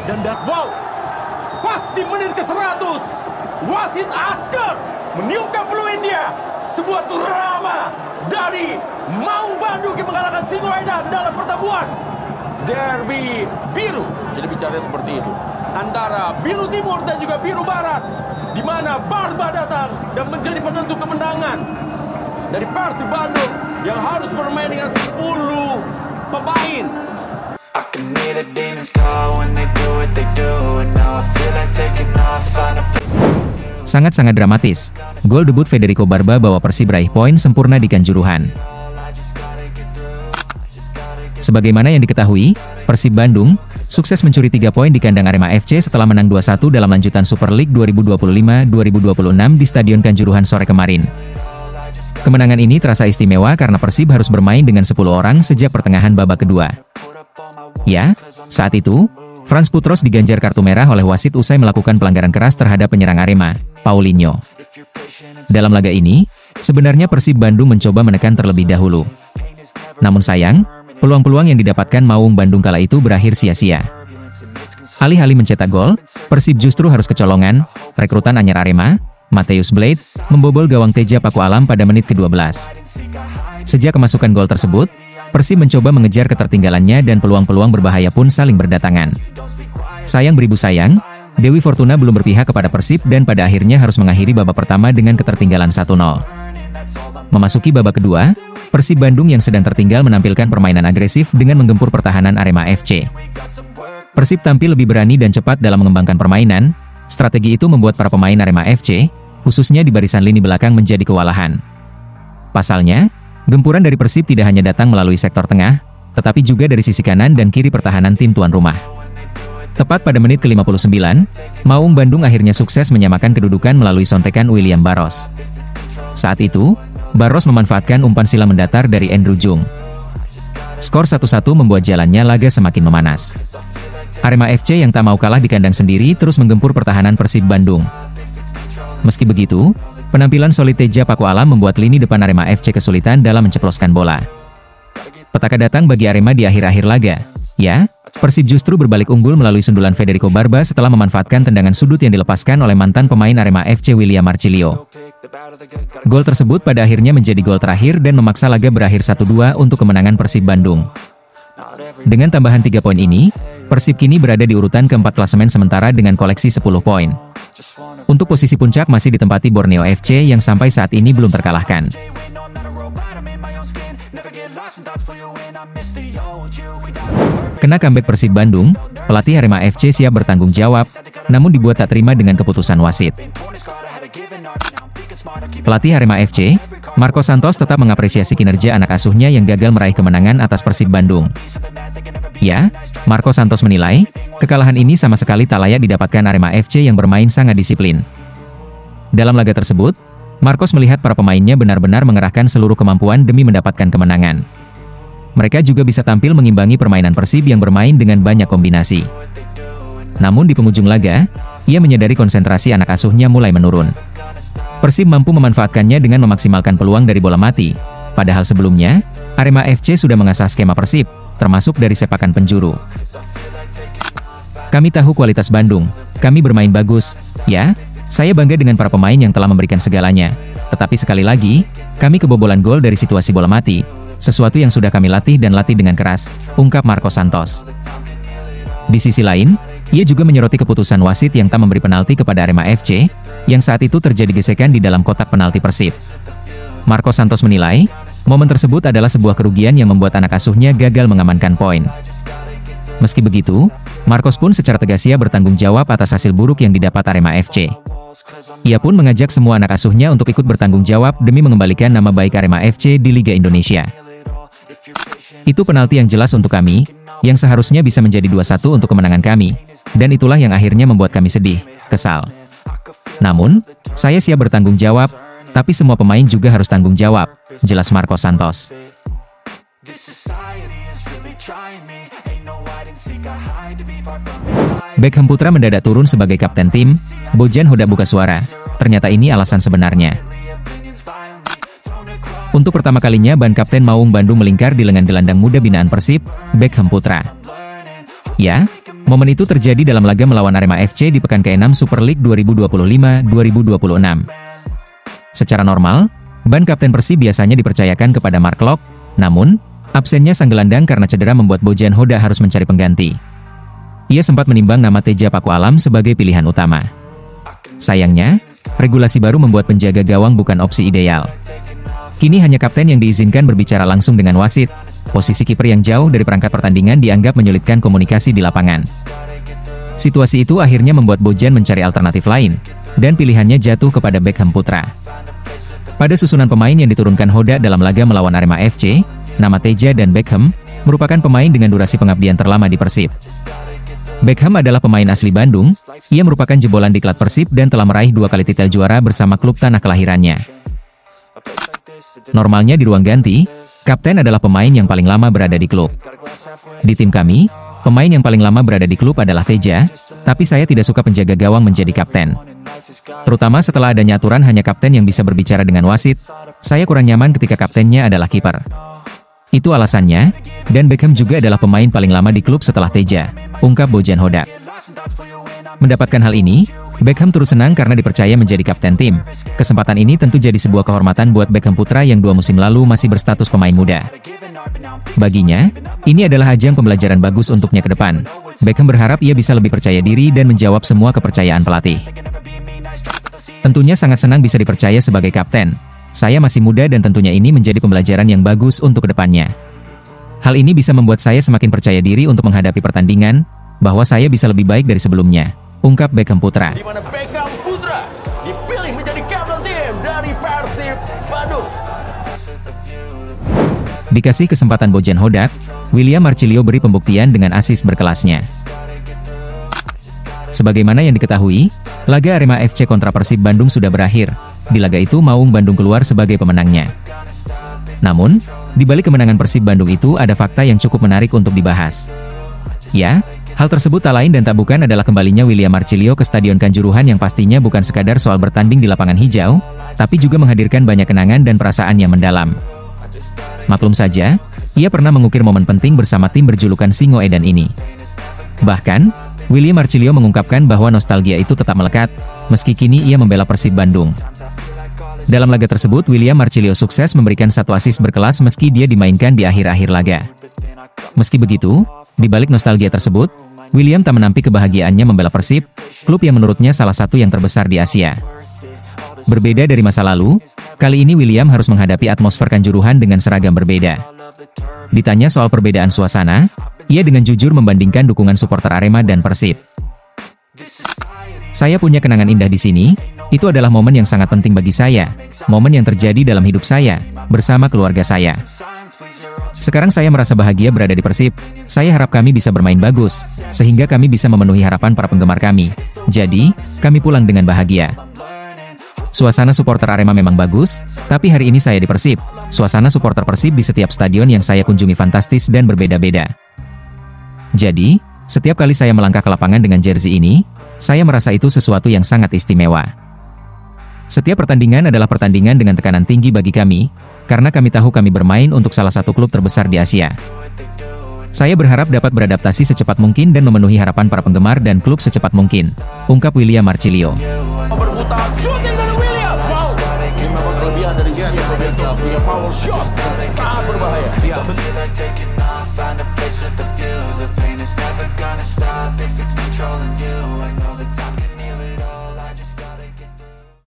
Wow, pas di menit ke-100, wasit Asker meniupkan peluitnya. Sebuah drama dari Maung Bandung yang mengalahkan Singoedan dalam pertemuan derby biru. Jadi bicara seperti itu antara biru timur dan juga biru barat, di mana Barba datang dan menjadi penentu kemenangan dari Persib Bandung yang harus bermain dengan 10 pemain. I can hear the demons call when they do what they do, and now I feel like taking off, find a... Sangat-sangat dramatis. Gol debut Federico Barba bawa Persib raih poin sempurna di Kanjuruhan. Sebagaimana yang diketahui, Persib Bandung sukses mencuri 3 poin di kandang Arema FC setelah menang 2-1 dalam lanjutan Super League 2025-2026 di Stadion Kanjuruhan sore kemarin. Kemenangan ini terasa istimewa karena Persib harus bermain dengan 10 orang sejak pertengahan babak kedua. Ya, saat itu, Frans Putros diganjar kartu merah oleh wasit usai melakukan pelanggaran keras terhadap penyerang Arema, Paulinho. Dalam laga ini, sebenarnya Persib Bandung mencoba menekan terlebih dahulu. Namun sayang, peluang-peluang yang didapatkan Maung Bandung kala itu berakhir sia-sia. Alih-alih mencetak gol, Persib justru harus kecolongan. Rekrutan anyar Arema, Mattheus Blade, membobol gawang Teja Paku Alam pada menit ke-12. Sejak kemasukan gol tersebut, Persib mencoba mengejar ketertinggalannya dan peluang-peluang berbahaya pun saling berdatangan. Sayang beribu sayang, Dewi Fortuna belum berpihak kepada Persib dan pada akhirnya harus mengakhiri babak pertama dengan ketertinggalan 1-0. Memasuki babak kedua, Persib Bandung yang sedang tertinggal menampilkan permainan agresif dengan menggempur pertahanan Arema FC. Persib tampil lebih berani dan cepat dalam mengembangkan permainan. Strategi itu membuat para pemain Arema FC, khususnya di barisan lini belakang, menjadi kewalahan. Pasalnya, gempuran dari Persib tidak hanya datang melalui sektor tengah, tetapi juga dari sisi kanan dan kiri pertahanan tim tuan rumah. Tepat pada menit ke-59, Maung Bandung akhirnya sukses menyamakan kedudukan melalui sontekan William Barros. Saat itu, Barros memanfaatkan umpan silang mendatar dari Andrew Jung. Skor 1-1 membuat jalannya laga semakin memanas. Arema FC yang tak mau kalah di kandang sendiri terus menggempur pertahanan Persib Bandung. Meski begitu, penampilan solid Teja Paku Alam membuat lini depan Arema FC kesulitan dalam menceploskan bola. Petaka datang bagi Arema di akhir-akhir laga. Ya, Persib justru berbalik unggul melalui sundulan Federico Barba setelah memanfaatkan tendangan sudut yang dilepaskan oleh mantan pemain Arema FC William Marcilio. Gol tersebut pada akhirnya menjadi gol terakhir dan memaksa laga berakhir 1-2 untuk kemenangan Persib Bandung. Dengan tambahan 3 poin ini, Persib kini berada di urutan keempat klasemen sementara dengan koleksi 10 poin. Untuk posisi puncak masih ditempati Borneo FC yang sampai saat ini belum terkalahkan. Kena comeback Persib Bandung, pelatih Arema FC siap bertanggung jawab, namun dibuat tak terima dengan keputusan wasit. Pelatih Arema FC, Marco Santos tetap mengapresiasi kinerja anak asuhnya yang gagal meraih kemenangan atas Persib Bandung. Ya, Marco Santos menilai, kekalahan ini sama sekali tak layak didapatkan Arema FC yang bermain sangat disiplin. Dalam laga tersebut, Marcos melihat para pemainnya benar-benar mengerahkan seluruh kemampuan demi mendapatkan kemenangan. Mereka juga bisa tampil mengimbangi permainan Persib yang bermain dengan banyak kombinasi. Namun di penghujung laga, ia menyadari konsentrasi anak asuhnya mulai menurun. Persib mampu memanfaatkannya dengan memaksimalkan peluang dari bola mati. Padahal sebelumnya, Arema FC sudah mengasah skema Persib, termasuk dari sepakan penjuru. Kami tahu kualitas Bandung, kami bermain bagus, ya. Saya bangga dengan para pemain yang telah memberikan segalanya. Tetapi sekali lagi, kami kebobolan gol dari situasi bola mati, sesuatu yang sudah kami latih dan latih dengan keras, ungkap Marco Santos. Di sisi lain, ia juga menyoroti keputusan wasit yang tak memberi penalti kepada Arema FC, yang saat itu terjadi gesekan di dalam kotak penalti Persib. Marco Santos menilai, momen tersebut adalah sebuah kerugian yang membuat anak asuhnya gagal mengamankan poin. Meski begitu, Marcos pun secara tegas siap bertanggung jawab atas hasil buruk yang didapat Arema FC. Ia pun mengajak semua anak asuhnya untuk ikut bertanggung jawab demi mengembalikan nama baik Arema FC di Liga Indonesia. Itu penalti yang jelas untuk kami, yang seharusnya bisa menjadi 2-1 untuk kemenangan kami, dan itulah yang akhirnya membuat kami sedih, kesal. Namun, saya siap bertanggung jawab, tapi semua pemain juga harus tanggung jawab, jelas Marco Santos. Beckham Putra mendadak turun sebagai kapten tim, Bojan Hodak buka suara. Ternyata ini alasan sebenarnya. Untuk pertama kalinya ban kapten Maung Bandung melingkar di lengan gelandang muda binaan Persib, Beckham Putra. Ya, Momen itu terjadi dalam laga melawan Arema FC di pekan ke-6 Super League 2025-2026. Secara normal, ban kapten Persib biasanya dipercayakan kepada Mark Locke, namun, absennya sang gelandang karena cedera membuat Bojan Hoda harus mencari pengganti. Ia sempat menimbang nama Teja Paku Alam sebagai pilihan utama. Sayangnya, regulasi baru membuat penjaga gawang bukan opsi ideal. Kini hanya kapten yang diizinkan berbicara langsung dengan wasit. Posisi kiper yang jauh dari perangkat pertandingan dianggap menyulitkan komunikasi di lapangan. Situasi itu akhirnya membuat Bojan mencari alternatif lain, dan pilihannya jatuh kepada Beckham Putra. Pada susunan pemain yang diturunkan Hoda dalam laga melawan Arema FC, nama Teja dan Beckham merupakan pemain dengan durasi pengabdian terlama di Persib. Beckham adalah pemain asli Bandung, ia merupakan jebolan diklat Persib dan telah meraih 2 kali titel juara bersama klub tanah kelahirannya. Normalnya di ruang ganti, kapten adalah pemain yang paling lama berada di klub. Di tim kami, pemain yang paling lama berada di klub adalah Teja, tapi saya tidak suka penjaga gawang menjadi kapten. Terutama setelah adanya aturan hanya kapten yang bisa berbicara dengan wasit, saya kurang nyaman ketika kaptennya adalah kiper. Itu alasannya, dan Beckham juga adalah pemain paling lama di klub setelah Teja, ungkap Bojan Hodak. Mendapatkan hal ini, Beckham turut senang karena dipercaya menjadi kapten tim. Kesempatan ini tentu jadi sebuah kehormatan buat Beckham Putra yang 2 musim lalu masih berstatus pemain muda. Baginya, ini adalah ajang pembelajaran bagus untuknya ke depan. Beckham berharap ia bisa lebih percaya diri dan menjawab semua kepercayaan pelatih. Tentunya sangat senang bisa dipercaya sebagai kapten. Saya masih muda dan tentunya ini menjadi pembelajaran yang bagus untuk ke depannya. Hal ini bisa membuat saya semakin percaya diri untuk menghadapi pertandingan, bahwa saya bisa lebih baik dari sebelumnya, ungkap Beckham Putra. Di mana Beckham Putra dipilih menjadi kapten tim dari Persib Bandung. Dikasih kesempatan Bojan Hodak, William Marcilio beri pembuktian dengan assist berkelasnya. Sebagaimana yang diketahui, laga Arema FC kontra Persib Bandung sudah berakhir. Di laga itu Maung Bandung keluar sebagai pemenangnya. Namun, di balik kemenangan Persib Bandung itu ada fakta yang cukup menarik untuk dibahas. Ya, hal tersebut tak lain dan tak bukan adalah kembalinya William Marcilio ke Stadion Kanjuruhan yang pastinya bukan sekadar soal bertanding di lapangan hijau, tapi juga menghadirkan banyak kenangan dan perasaan yang mendalam. Maklum saja, ia pernah mengukir momen penting bersama tim berjulukan Singo Edan ini. Bahkan, William Marcilio mengungkapkan bahwa nostalgia itu tetap melekat, meski kini ia membela Persib Bandung. Dalam laga tersebut, William Marcilio sukses memberikan 1 assist berkelas meski dia dimainkan di akhir-akhir laga. Meski begitu, di balik nostalgia tersebut, William tak menampik kebahagiaannya membela Persib, klub yang menurutnya salah satu yang terbesar di Asia. Berbeda dari masa lalu, kali ini William harus menghadapi atmosfer Kanjuruhan dengan seragam berbeda. Ditanya soal perbedaan suasana, ia dengan jujur membandingkan dukungan supporter Arema dan Persib. Saya punya kenangan indah di sini, itu adalah momen yang sangat penting bagi saya, momen yang terjadi dalam hidup saya, bersama keluarga saya. Sekarang saya merasa bahagia berada di Persib, saya harap kami bisa bermain bagus, sehingga kami bisa memenuhi harapan para penggemar kami. Jadi, kami pulang dengan bahagia. Suasana supporter Arema memang bagus, tapi hari ini saya di Persib. Suasana supporter Persib di setiap stadion yang saya kunjungi fantastis dan berbeda-beda. Jadi, setiap kali saya melangkah ke lapangan dengan jersey ini, saya merasa itu sesuatu yang sangat istimewa. Setiap pertandingan adalah pertandingan dengan tekanan tinggi bagi kami, karena kami tahu kami bermain untuk salah satu klub terbesar di Asia. Saya berharap dapat beradaptasi secepat mungkin dan memenuhi harapan para penggemar dan klub secepat mungkin, ungkap William Marcilio. Berputar, shooting dari William. Wow, ini memang kelebihan dari Jan yang punya power shot, sangat berbahaya. Find a place with a view. The pain is never gonna stop if it's controlling you.